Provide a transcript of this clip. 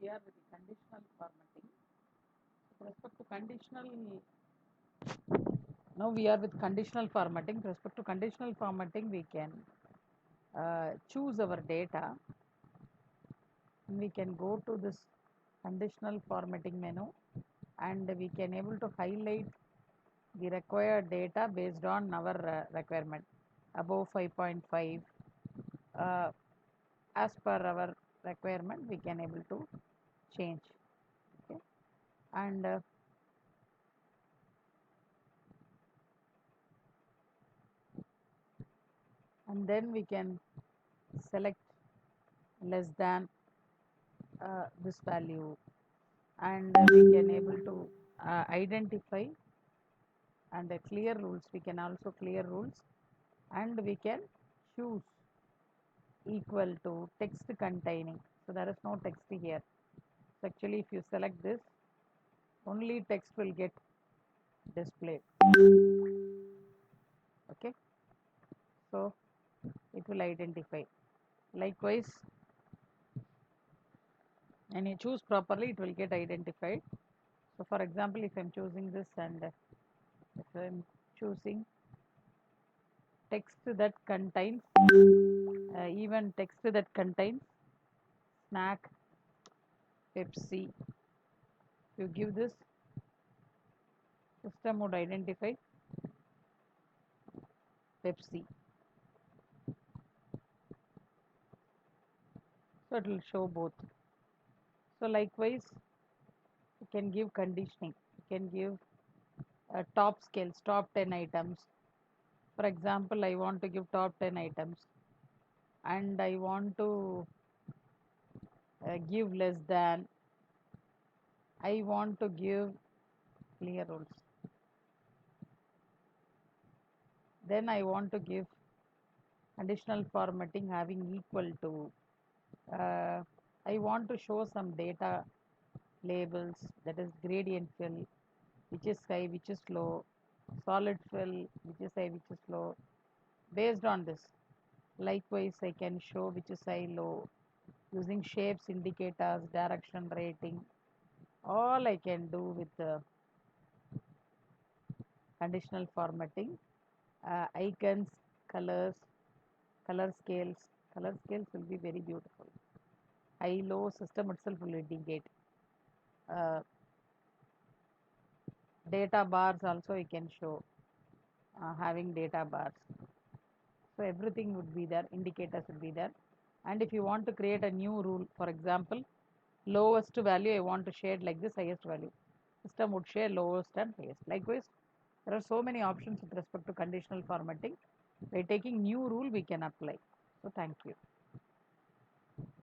we are with the conditional formatting. With respect to conditional, now we are with conditional formatting. With respect to conditional formatting, we can choose our data. We can go to this conditional formatting menu, and we can able to highlight the required data based on our requirement. Above 5.5, as per our requirement, we can able to change. Okay, and then we can select less than this value, and we can able to identify and clear rules. We can also clear rules, and we can choose equal to text containing. So there is no text here. So actually, if you select this, only text will get displayed. Okay, so it will identify. Likewise, when you choose properly, it will get identified. So for example, if I'm choosing this, and if I'm choosing text that contains even text that contains snack, Pepsi, you give this, system would identify Pepsi, so it will show both. So likewise, you can give conditioning. You can give top scales, top 10 items. For example, I want to give top 10 items, and I want to give less than, I want to give clear rules, then I want to give conditional formatting having equal to, I want to show some data labels, that is gradient fill, which is high, which is low, solid fill, which is high, which is low. Based on this, likewise, I can show which is high, low, using shapes, indicators, direction, rating. All I can do with the conditional formatting. Icons, colors, color scales. Color scales will be very beautiful. High, low, system itself will indicate. Uh, Data bars also you can show, having data bars. So everything would be there, indicators would be there. And if you want to create a new rule, for example, lowest value I want to shade like this, highest value, system would share lowest and highest. Likewise, there are so many options with respect to conditional formatting. By taking new rule, we can apply. So thank you.